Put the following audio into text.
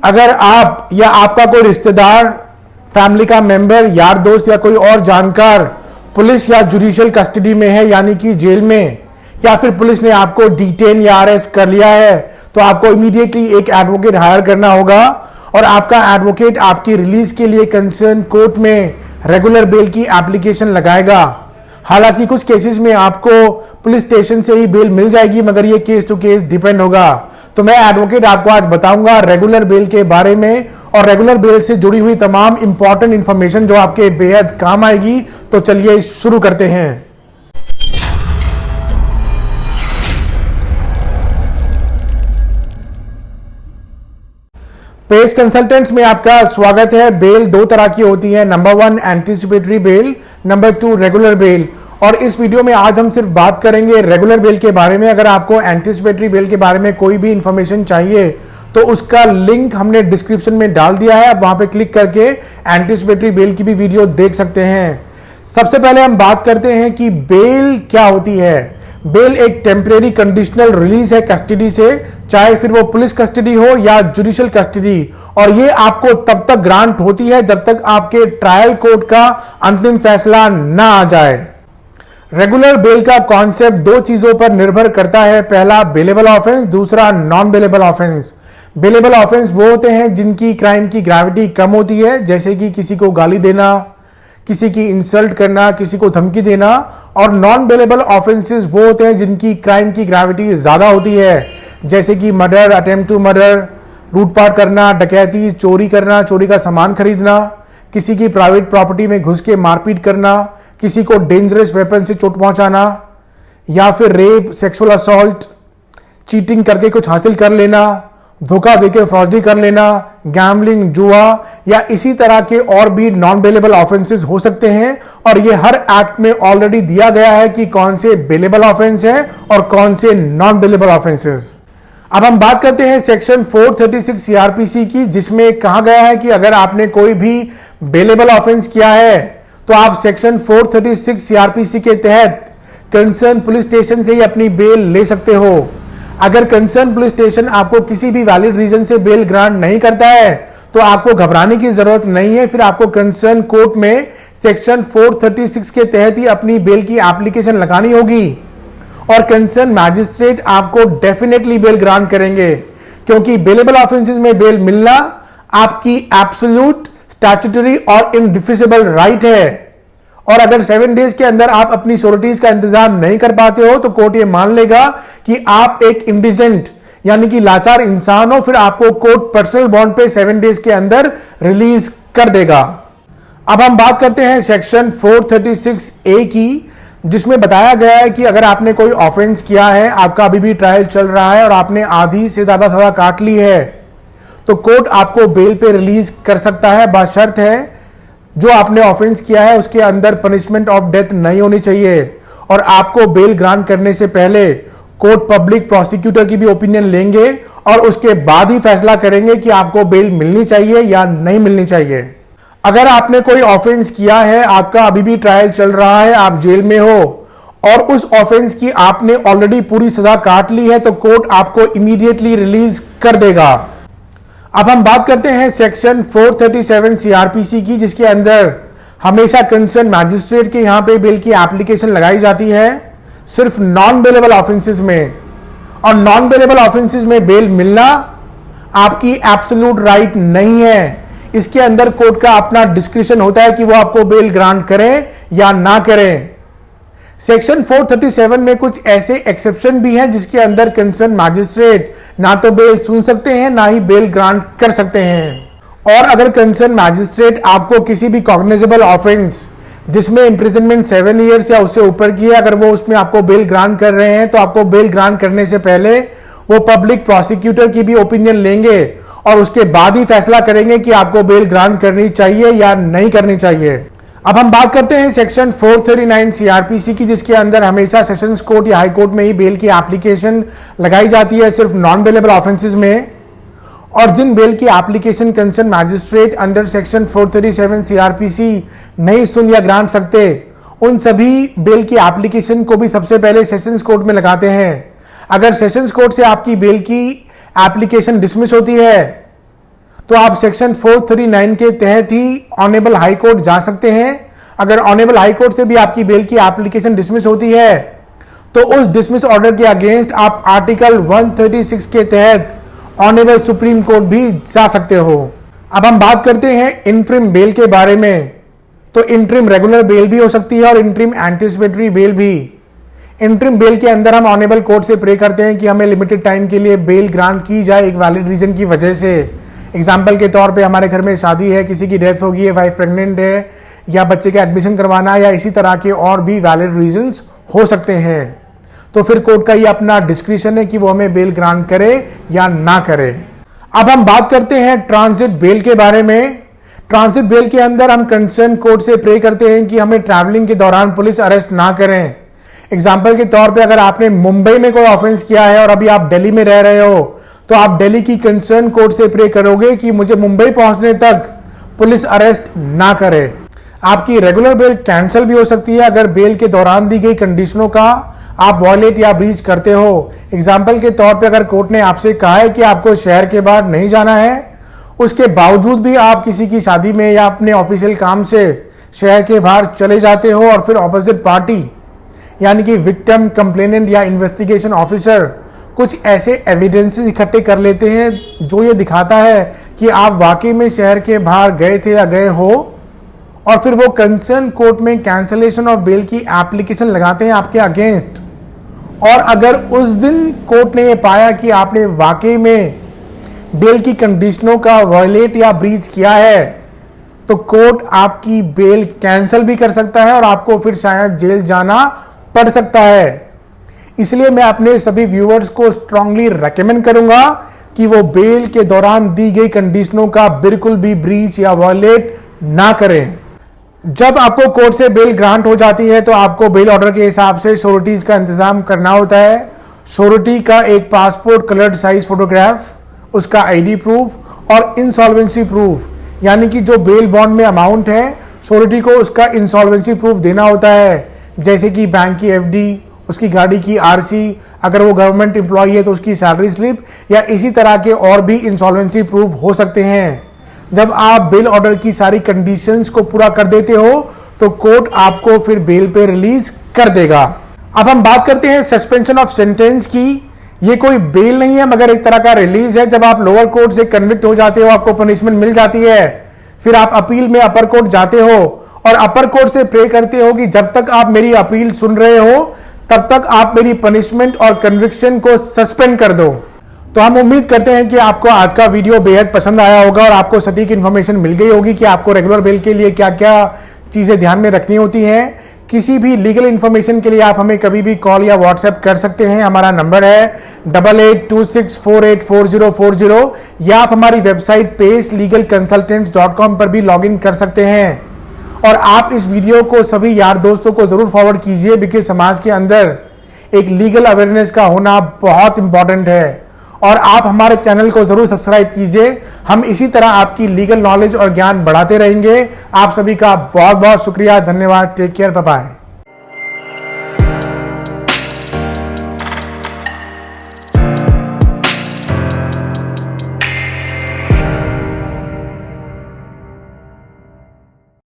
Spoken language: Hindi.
अगर आप या आपका कोई रिश्तेदार, फैमिली का मेंबर, यार दोस्त या कोई और जानकार पुलिस या जुडिशियल कस्टडी में है यानी कि जेल में, या फिर पुलिस ने आपको डिटेन या अरेस्ट कर लिया है, तो आपको इमीडिएटली एक एडवोकेट हायर करना होगा और आपका एडवोकेट आपकी रिलीज के लिए कंसर्न कोर्ट में रेगुलर बेल की एप्लीकेशन लगाएगा। हालांकि कुछ केसेस में आपको पुलिस स्टेशन से ही बेल मिल जाएगी, मगर ये केस टू केस डिपेंड होगा। तो मैं एडवोकेट आपको आज बताऊंगा रेगुलर बेल के बारे में और रेगुलर बेल से जुड़ी हुई तमाम इंपॉर्टेंट इंफॉर्मेशन जो आपके बेहद काम आएगी। तो चलिए शुरू करते हैं। पेस कंसल्टेंट्स में आपका स्वागत है। बेल दो तरह की होती है, number 1 anticipatory bail, number 2 regular bell. और इस वीडियो में आज हम सिर्फ बात करेंगे रेगुलर बेल के बारे में। अगर आपको एंटीसिपेटरी बेल के बारे में कोई भी इंफॉर्मेशन चाहिए तो उसका लिंक हमने डिस्क्रिप्शन में डाल दिया है, आप वहां पे क्लिक करके एंटीसिपेटरी बेल की भी वीडियो देख सकते हैं। सबसे पहले हम बात करते हैं कि बेल क्या होती है। बेल एक टेम्परेरी कंडीशनल रिलीज है कस्टडी से, चाहे फिर वो पुलिस कस्टडी हो या जुडिशियल कस्टडी, और ये आपको तब तक ग्रांट होती है जब तक आपके ट्रायल कोर्ट का अंतिम फैसला ना आ जाए। रेगुलर बेल का कॉन्सेप्ट दो चीजों पर निर्भर करता है, पहला बेलेबल ऑफेंस, दूसरा non bailable offence. Bailable offence वो होते हैं जिनकी क्राइम की ग्रेविटी कम होती है, जैसे कि किसी को गाली देना, किसी की इंसल्ट करना, किसी को धमकी देना। और नॉन बेलेबल ऑफेंसेस वो होते हैं जिनकी क्राइम की ग्रेविटी ज्यादा होती है, जैसे कि मर्डर, अटेम्प्ट टू मर्डर, लूटपाट करना, डकैती, चोरी करना, चोरी का सामान खरीदना, किसी की प्राइवेट प्रॉपर्टी में घुस के मारपीट करना, किसी को डेंजरस वेपन से चोट पहुंचाना, या फिर रेप, सेक्सुअल असॉल्ट, चीटिंग करके कुछ हासिल कर लेना, धोखा देकर फौजदी कर लेना, गैम्बलिंग, जुआ या इसी तरह के और भी नॉन बेलेबल ऑफेंसेस हो सकते हैं। और ये हर एक्ट में ऑलरेडी दिया गया है कि कौन से बेलेबल ऑफेंस है और कौन से नॉन बेलेबल ऑफेंसेस। अब हम बात करते हैं सेक्शन 436 सीआरपीसी की, जिसमें कहा गया है कि अगर आपने कोई भी बेलेबल ऑफेंस किया है तो आप सेक्शन 436 सीआरपीसी के तहत कंसर्न पुलिस स्टेशन से ही अपनी बेल ले सकते हो। अगर कंसर्न पुलिस स्टेशन आपको किसी भी वैलिड रीजन से बेल ग्रांट नहीं करता है तो आपको घबराने की जरूरत नहीं है, फिर आपको कंसर्न कोर्ट में सेक्शन 436 के तहत ही अपनी बेल की एप्लीकेशन लगानी होगी और कंसर्न मैजिस्ट्रेट आपको डेफिनेटली बेल ग्रांट करेंगे, क्योंकि बेलेबल ऑफेंसेस में बेल मिलना आपकी एब्सोल्यूट, स्टैट्यूटरी और इनडिफिजिबल राइट है। और अगर 7 डेज के अंदर आप अपनी श्योरिटीज का इंतजाम नहीं कर पाते हो तो कोर्ट ये मान लेगा कि आप एक इंडिजेंट यानी कि लाचार इंसान हो, फिर आपको कोर्ट पर्सनल बॉन्ड पे 7 डेज के अंदर रिलीज कर देगा। अब हम बात करते हैं सेक्शन 436A की, जिसमें बताया गया है कि अगर आपने कोई ऑफेंस किया है, आपका अभी भी ट्रायल चल रहा है और आपने आधी से ज्यादा सजा काट ली है, तो कोर्ट आपको बेल पे रिलीज कर सकता है, बशर्त है जो आपने ऑफेंस किया है उसके अंदर पनिशमेंट ऑफ डेथ नहीं होनी चाहिए। और आपको बेल ग्रांट करने से पहले कोर्ट पब्लिक प्रोसिक्यूटर की भी ओपिनियन लेंगे और उसके बाद ही फैसला करेंगे कि आपको बेल मिलनी चाहिए या नहीं मिलनी चाहिए। अगर आपने कोई ऑफेंस किया है, आपका अभी भी ट्रायल चल रहा है, आप जेल में हो और उस ऑफेंस की आपने ऑलरेडी पूरी सजा काट ली है, तो कोर्ट आपको इमीडिएटली रिलीज कर देगा। अब हम बात करते हैं सेक्शन 437 सीआरपीसी की, जिसके अंदर हमेशा कंसर्न मैजिस्ट्रेट के यहां पे बेल की एप्लीकेशन लगाई जाती है सिर्फ नॉन बेलेबल ऑफेंसेस में। और नॉन बेलेबल ऑफेंसेस में बेल मिलना आपकी एब्सोल्यूट राइट नहीं है, इसके अंदर कोर्ट का अपना डिस्क्रिप्शन होता है कि वो आपको बेल ग्रांट करें या ना करें। सेक्शन 437 में कुछ ऐसे एक्सेप्शन भी हैं जिसके अंदर कंसर्न मैजिस्ट्रेट ना तो बेल सुन सकते हैं ना ही बेल ग्रांट कर सकते हैं। और अगर कंसर्न मैजिस्ट्रेट आपको किसी भी कॉग्निजेबल ऑफेंस जिसमें इंप्रिजनमेंट 7 ईयर्स या उससे ऊपर की है, अगर वो उसमें आपको बेल ग्रांट कर रहे हैं तो आपको बेल ग्रांट करने से पहले वो पब्लिक प्रोसिक्यूटर की भी ओपिनियन लेंगे और उसके बाद ही फैसला करेंगे कि आपको बेल ग्रांट करनी चाहिए या नहीं करनी चाहिए। अब हम बात करते हैं सेक्शन 439 सीआरपीसी की, जिसके अंदर हमेशा सेशंस कोर्ट या हाई कोर्ट में ही बेल की एप्लीकेशन लगाई जाती है सिर्फ नॉन बेलेबल ऑफेंसेस में। और जिन बेल की application concern magistrate under section 437 CrPC नहीं सुन या ग्रांट सकते, उन सभी बेल की एप्लीकेशन को भी सबसे पहले सेशंस कोर्ट में लगाते हैं। अगर सेशंस कोर्ट से आपकी बेल की एप्लीकेशन डिसमिस होती है तो आप सेक्शन 439 के तहत ही ऑनरेबल हाई कोर्ट जा सकते हैं। अगर ऑनरेबल हाई कोर्ट से भी आपकी बेल की एप्लीकेशन डिसमिस होती है तो उस डिसमिस ऑर्डर के अगेंस्ट आप आर्टिकल 136 के तहत ऑनरेबल सुप्रीम कोर्ट भी जा सकते हो। अब हम बात करते हैं इंटरिम बेल के बारे में। तो इंटरिम रेगुलर बेल भी हो सकती है और इंटरिम एंटीसिपेटरी बेल भी। इंटरिम बेल के अंदर हम ऑनरेबल कोर्ट से प्रे करते हैं कि हमें लिमिटेड टाइम के लिए बेल ग्रांट की जाए एक वैलिड रीजन की वजह से। एग्जाम्पल के तौर पे हमारे घर में शादी है, किसी की डेथ हो गई है, वाइफ प्रेग्नेंट है, या बच्चे का एडमिशन करवाना है, या इसी तरह के और भी वैलिड रीजंस हो सकते हैं। तो फिर कोर्ट का ये अपना डिस्क्रिशन है कि वो हमें बेल ग्रांट करे या ना करे। अब हम बात करते हैं ट्रांजिट बेल के बारे में। ट्रांजिट बेल के अंदर हम कंसर्न कोर्ट से प्रे करते हैं कि हमें ट्रैवलिंग के दौरान पुलिस अरेस्ट ना करें। एग्जाम्पल के तौर पे अगर आपने मुंबई में कोई ऑफेंस किया है और अभी आप दिल्ली में रह रहे हो तो आप दिल्ली की कंसर्न कोर्ट से प्रे करोगे कि मुझे मुंबई पहुंचने तक पुलिस अरेस्ट ना करे। आपकी रेगुलर बेल कैंसिल भी हो सकती है अगर बेल के दौरान दी गई कंडीशनों का आप वॉयलेट या ब्रीच करते हो। एग्जाम्पल के तौर पे अगर कोर्ट ने आपसे कहा है कि आपको शहर के बाहर नहीं जाना है, उसके बावजूद भी आप किसी की शादी में या अपने ऑफिशियल काम से शहर के बाहर चले जाते हो और फिर ऑपोजिट पार्टी यानी कि विक्टिम, कंप्लेनेंट या इन्वेस्टिगेशन ऑफिसर कुछ ऐसे एविडेंसेस इकट्ठे कर लेते हैं जो ये दिखाता है कि आप वाकई में शहर के बाहर गए थे या गए हो, और फिर वो कंसर्न कोर्ट में कैंसलेशन ऑफ बेल की एप्लीकेशन लगाते हैं आपके अगेंस्ट। और अगर उस दिन कोर्ट ने ये पाया कि आपने वाकई में बेल की कंडीशनों का वॉयलेट या ब्रीच किया है तो कोर्ट आपकी बेल कैंसिल भी कर सकता है और आपको फिर शायद जेल जाना पड़ सकता है। इसलिए मैं अपने सभी व्यूअर्स को स्ट्रांगली रेकमेंड करूंगा कि वो बेल के दौरान दी गई कंडीशनों का बिल्कुल भी ब्रीच या वॉयलेट ना करें। जब आपको कोर्ट से बेल ग्रांट हो जाती है तो आपको बेल ऑर्डर के हिसाब से श्योरिटीज का इंतजाम करना होता है। श्योरिटी का एक पासपोर्ट कलर्ड साइज फोटोग्राफ, उसका आईडी प्रूफ और इंसॉल्वेंसी प्रूफ, यानी कि जो बेल बॉन्ड में अमाउंट है श्योरिटी को उसका इंसॉल्वेंसी प्रूफ देना होता है, जैसे कि बैंक की एफडी, उसकी गाड़ी की आरसी, अगर वो गवर्नमेंट एम्प्लॉय है तो उसकी सैलरी स्लिप, या इसी तरह के और भी इंसॉल्वेंसी प्रूफ हो सकते हैं। जब आप बेल ऑर्डर की सारी कंडीशंस को पूरा कर देते हो तो कोर्ट आपको फिर बेल पे रिलीज कर देगा। अब हम बात करते हैं सस्पेंशन ऑफ सेंटेंस की। ये कोई बेल नहीं है मगर एक तरह का रिलीज है। जब आप लोअर कोर्ट से कन्विक्ट हो जाते हो, आपको पनिशमेंट मिल जाती है, फिर आप अपील में अपर कोर्ट जाते हो और अपर कोर्ट से प्रे करते हो कि जब तक आप मेरी अपील सुन रहे हो तब तक आप मेरी पनिशमेंट और कन्विक्शन को सस्पेंड कर दो। तो हम उम्मीद करते हैं कि आपको आज का वीडियो बेहद पसंद आया होगा और आपको सटीक इन्फॉर्मेशन मिल गई होगी कि आपको रेगुलर बेल के लिए क्या क्या चीजें ध्यान में रखनी होती हैं। किसी भी लीगल इन्फॉर्मेशन के लिए आप हमें कभी भी कॉल या व्हाट्सएप कर सकते हैं। हमारा नंबर है 8826484040, या आप हमारी वेबसाइट pacelegalconsultants.com पर भी लॉग इन कर सकते हैं। और आप इस वीडियो को सभी यार दोस्तों को जरूर फॉरवर्ड कीजिए, बिकॉज समाज के अंदर एक लीगल अवेयरनेस का होना बहुत इंपॉर्टेंट है। और आप हमारे चैनल को जरूर सब्सक्राइब कीजिए। हम इसी तरह आपकी लीगल नॉलेज और ज्ञान बढ़ाते रहेंगे। आप सभी का बहुत बहुत शुक्रिया, धन्यवाद। Take care, bye bye.